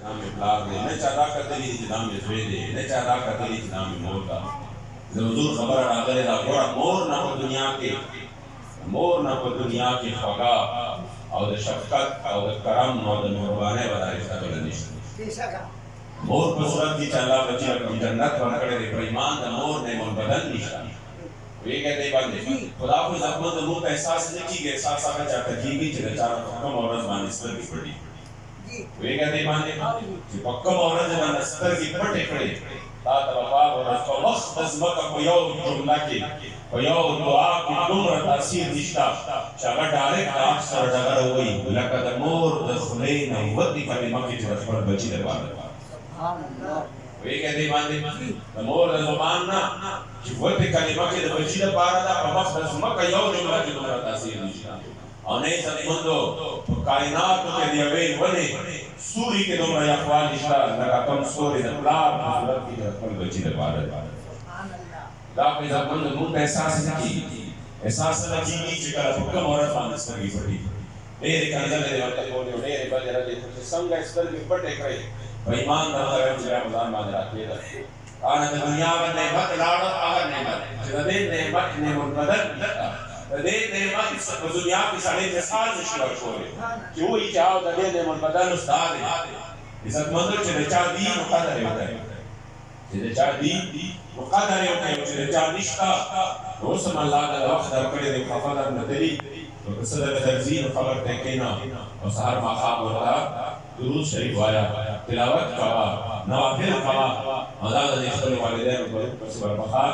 نام پلار دے نه چا دا کتلی چې نام زوی دی نه چا دا کتلی چې نام مور دا د حضور خبره راغله دا ګوره مور نه په دنیا کې خوږه او د شفقت او د کرم او د مهربانۍ ولا رشتہ بل نشته مور په صورت کې چې الله بچی کوم جنت ورکړي دی پر ایمان د مور نه مون بدل نشته وی کہتے ہیں باندې خدا کو زحمت مور کا احساس نه کیږي احساس هغه چاته کیږي چې د چارو کوم اورز باندې سترګې پټي وی کہتے ہیں باندې چې پکم اورز باندې سترګې پټې کړې تا ته وفا ورځ په وخت د ځمکه په یو جمله کې په یو دعا کې دومره تاثیر نشته چې هغه ډایرکټ آپ سره ډغر وایي لکه د مور د خولې نه وتې کلمه کې چې د خپل بچي لپاره وی کہتے ہیں باندې د مور د زبان نه چې وتې کلمه کې د بچي لپاره دا په وخت د ځمکه یو جمله کې دومره تاثیر نشته او نه عزتمندو په کائناتو کې د یوې ونې سوري کې دومره احوال نشته لکه کوم سوري د پلار په صورت کې د خپل بچي لپاره دا په عزتمندو موږ احساس نه کیږي چې کله په کوم ورځ باندې سترګې پټي ډېرې کنځلې دې ورته کولې ډېرې بدې ردې چې څنګه سترګې پټې کړې په ایمان درته چې رمضان باندې راکېده آنه د دنیا باندې نعمت لاړه هغه نعمت چې د دې نعمت نه منبدل د دې نعمت په دنیا کې سړی مثال نشي ورکولی چې وایي چې او د دې نه منبدل استاد دی عزتمندو چې د چا دي نو قدر یې وکړئ چې د چا دي نو قدر یې وکړئ چې د چا نشته نو اوس هم الله د وخت درکړی دی خفه درنه تلي نو که څه درته درځي نو خبر ته کښېنه او سهار ماښام ورته درود شریف وایا تلاوت کوا نوافل کوا او دا د خپل والدینو په سبحان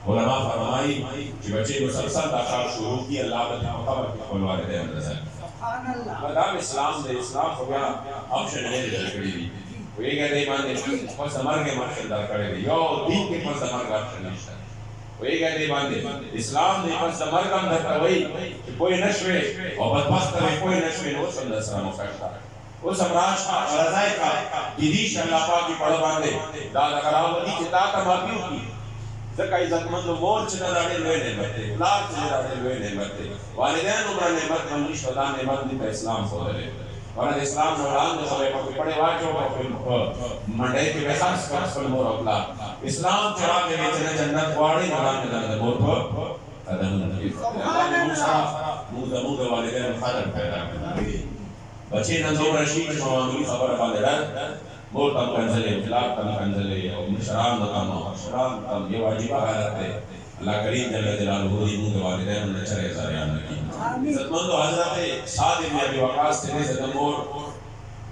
علماء فرمایي چې بچي مسلسل دا کار شروع کی الله به خبر کې خپل والدینو ته سبحان الله دا اسلام د اسلام خو بیا آپشن نه لري دی ویګه دې باندې په سمرګه مارشل دا کړی دی یو دین کې په سمرګه آپشن نشته ویګه دې باندې اسلام دې په سمرګه درته وایي چې کوئی نشوي او بدبخت نه کوئی نشوي نو څنګه سره مخکړه وہ سمراج کا رضائی کا گریش اللہ پاک کی پڑھ باندے دادا کراوتی کی تا تمامیو کی زکا عزت مند مور چنا راڑے لوے نعمتے اولاد چنا راڑے لوے نعمتے والدین عمرہ نعمت منیش ودا نعمت دیتا اسلام کو دلے ورنہ اسلام نوران دے سوے پاکی پڑے واجو پاکی منڈے کی ویخاس پر سل مور اپلا اسلام چرا کے بیچنے جنت وارے نوران دے دے مور پر قدم نکیف مودا والدین خادر پیدا کرنا بچے نظور رشید شماندوی خبر باندې رد مور تم کنزلے اخلاق تم کنزلے او مشران تم مشران تم یہ واجب حالت ہے اللہ کریم جل جلالہ دی منہ والدین نے چرے زاریان کی عزت مند حضرت سعد بن ابی وقاص نے سے مور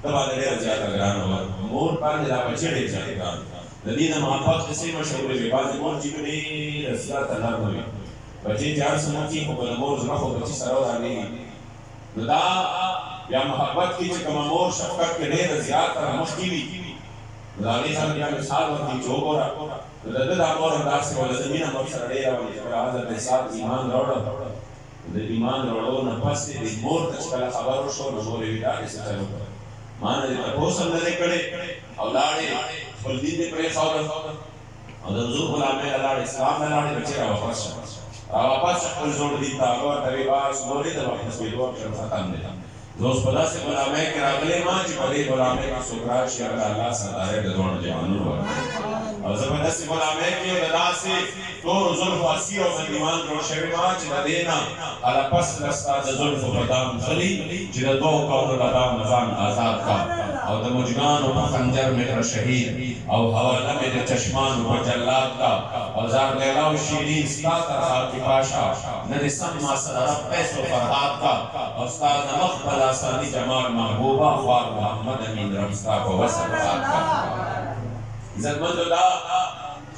دبا دے زیادہ گران مور پر دا بچے دے زیادہ ندین محبت سے مشہور ہے بعض مور جی نے زیادہ نہ ہوئی بچے جار سمجھی کو مور زما کو بچی سرو نہیں دا یا محبت کی چې کوم مور شفقت کې ډېر زیات تر مخکې وي د هغې سره بیا مثال ورکړي چې وګوره د ده دا مور همداسې وه د ده مینه مور سره ډېره وه چې حضرت سعد ایمان راوړه د ایمان راوړو نه پس د مور ته چې کله خبر وشو نو مور یې وي دا داسې چل وکړه ما نه دې تپوس هم نه دی کړی او لاړې خپل دین دې پرېښوده او د حضور غلامۍ نه لاړې اسلام نه لاړې بچې راواپس شه راواپس شه خپل زوړ دین ته هغه ورته ویې بس مور دې د واپس کېدو اپشن ختم دی دوست پدا سے غلامے کے راغلے ماں چی پدے غلامے کا سکرات شیع اللہ ستارے دزوان جوانور ورد اور زبردست غلامے کے ددا سے تو ظلف اسی اور دیوان رو شوی ماں چی دینا علا پس رستا ظلف بدام خلی چی دو قول بدام نظام آزاد کا اور دمجگان و خنجر میرا شہید اور حوالہ میرے چشمان و جلات کا اور زار لیلا و شیرین ستا ترخال کی پاشا ندی سما صدرہ پیس و فرحات کا اور استاد نمخ بلا ثانی جمال محبوبہ خوار محمد امین رمستا کو وصل خاک کا عزت مند اللہ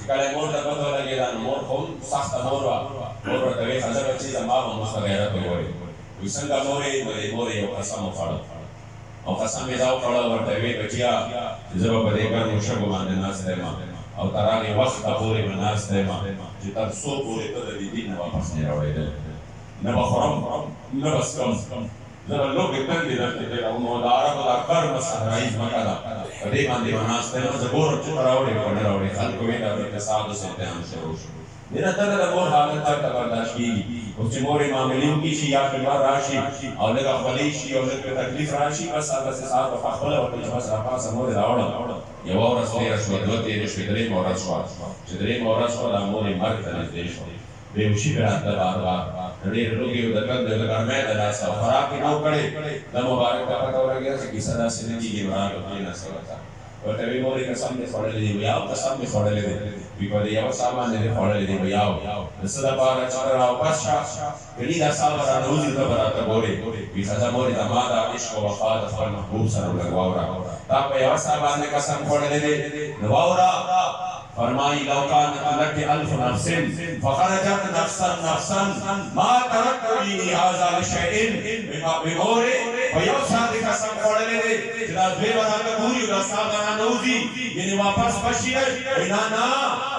چکالے مور دا پتو لگے دا مور خون سخت مور دوی خزر بچی زمام و مست غیرت ہوئے ویسنگا موری یو قسم و فڑا او قسم ازاو فڑا ورطوی بچیا جزبا بدیگر مشرب باندے ناس دیما او ترانی وقت پوری من ناس دیما جی تر سو پوری تو دی دین واپس نہیں روڑے دے نبا خرم نبا سکم ذرا لوگ اتن دی رکھتے تھے او مودارا کو دا کرم سہرائیز مکا دا بدے باندے مناس دیما زبور چکر روڑے پڑے روڑے خلق ویدہ ویدہ سادو سے اتحان شروع دینا تر دا مور حالت چرتا برداشت کی اس چی موری معاملیم کی شی یا بیمار راشی اور لگا خلیشی اور لگا تکلیف راشی بس آتا سے ساتھ وفا خبلا ورطی چی بس راپاس موری راوڑا یا وورس لیر شوی دو تیر شوی درین مورس شوی چی درین مورس شوی دا موری مرگ تنیز دیش شوی بیوشی پر آتا بار بار نڈیر لوگی و دکن دے لگا میں دلاسا و خراب کی نو کڑے دا مبارک کا پتا ہو گیا کہ صدا سنگی کی مراد ہوتی نہ سکتا اور تبھی موری قسم دے خوڑے لی دی یاو قسم دے خوڑے لی دی بیپا دی یاو سامان دے خوڑے لی دی یاو نصدا پارا چکر آو پس شا کنی دا ساورا نوزی دا براتا گورے بیسا دا موری دا مادا عشق و وفاد افر محبوب سر لگواورا تا پا یاو سامان دے قسم خوڑے لی دی نواورا فرمائی لو كانت لك ألف نفس فخرجت نفسا ما تركت لي هذا لشيء بموري ويوسع لك قسم خوڑے دے جناب بے برا پوری دا سامان نوزی یعنی واپس بشیر انانا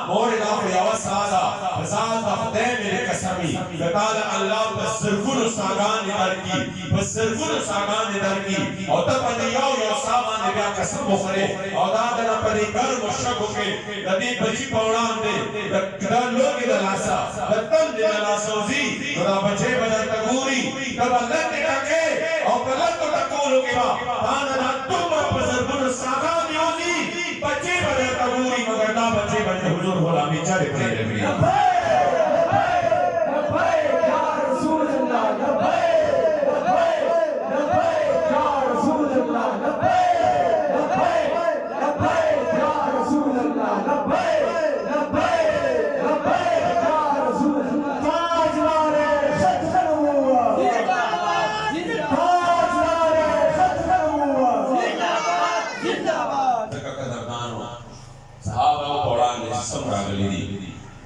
مورے دا خیاوت سادا فزاد خدے میرے قسمی فقال اللہ بسرکن ساگان در کی بسرکن ساگان در کی اور تب انیاو یو سامان بیا قسم بخرے اور دادنا پری گرم و شک کے ندی بچی پوڑان دے دکتر لوگی دلاسا دتن دے دلاسوزی خدا بچے بدر تگوری تب اللہ نے ٹکے اور غلط تو تکولو کے با تانا تم بزرگن ساگان یوزی بچے بدر تگوری مگر نا بچے بدر حضور غلامی چارے پڑے لگی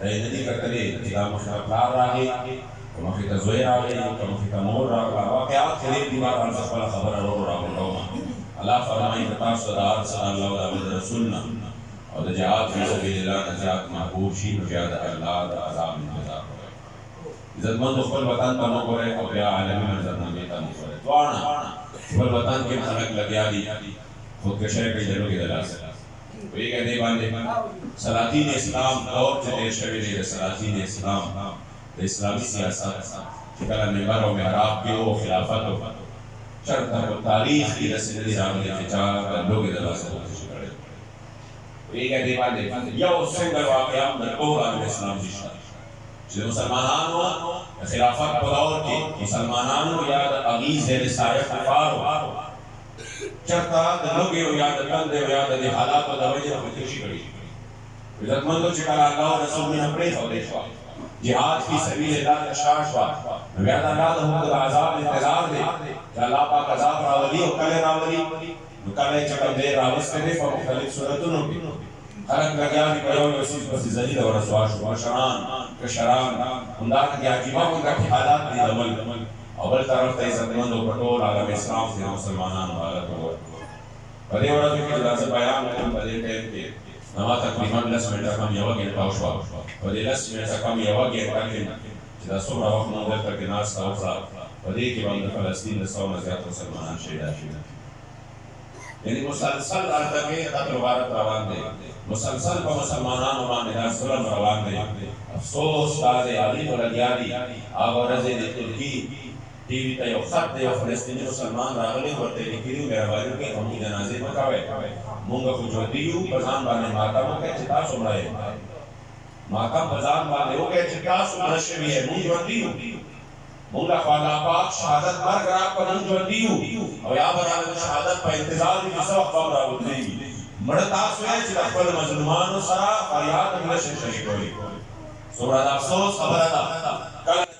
ندی کرتلے جدا مخلار راگے کمخی تزویر آگے کمخی تمور راگا واقعات خلیب دیمار عن سفل خبر رو راگو روما اللہ فرمائی کتاب صدار صلی اللہ علیہ رسولنا اور جہاد فی سبیل اللہ نجات محبوب شی مجاد اللہ دا عذاب انتظار ہوئے عزت مند خبر وطن تا مکورے اور بیا عالمی منظر نمیتا مکورے دوانا خبر وطن کے خلق لگیا دی خود کشے کے جلو کی دلا سے وہ یہ کہتے باندے سلاطین اسلام دور چلے شوی دے سلاطین اسلام اسلامی سیاست چکل ممبر و محراب کے وہ خلافت ہو چرتا کو تاریخ کی رسلی راگلے فچار لوگ دلا سے ہوتی شکرے وہ یہ کہتے باندے یو سنگر واقعہ مدکور آن اسلام جشتا چلے مسلمانانو خلافت پدور کے مسلمانانو یاد اغیز ہے رسائے کفار ہو چرتا دلوگی و یاد کندے و یاد دی حالات و دوجہ و تکشی کری عزت مندو چکر اللہ و رسول میں اپنے خودے شوا جہاد فی سبیل اللہ تشار شوا نبیاد اللہ دہم کو عذاب انتظار دے کہ اللہ پاک عذاب راولی و کل راولی کل چکر دے راوس کرے فا مختلف صورتوں کی خلق لگیا دی پیو یوسیس بسی زدید و رسوا شوا شران کشران اندار کی عجیبہ مندہ کی حالات دی دمل اول طرف تا عزت مند و پٹول عالم اسلام سے مسلمانان و حالت ہوئے پدے ورد کی جدا سے بیان میں پدے ٹیم کے نما تقریباً 10 منٹ کم یوا گئے پاوشوا پدے 10 منٹ کم یوا گئے تاکہ جدا سورا وقت مندر تک ناس تاوزا پدے کی بند فلسطین دساو نزیات مسلمانان شہدہ شدہ یعنی مسلسل آتا کے قتل غارت روان دے مسلسل پا مسلمانان و ماندہ ظلم روان دے افسوس تازے علی و لگیاری آگا رضی دے ترکی ٹی وی تا یو خط دے یو فلسطینی مسلمان راغلی ورتے لکھیلیو میرا بائیو کے ہم کی جنازے مکاوے مونگا خوجودیو بزان بانے ماتم کے چتا سمرائے ماتم بزان بانے ہو گئے چتا سمرشوی ہے مونگ جوندیو مونگا خوالا پاک شہادت مرگ راک پر نم جوندیو اور یا برای شہادت پا انتظار بھی جسا وقت بام راو دیگی مڑتا سوئے چتا پل مظلومان و سرا فریاد ملشن شریک ہوئی سمرہ دا افسوس خبر دا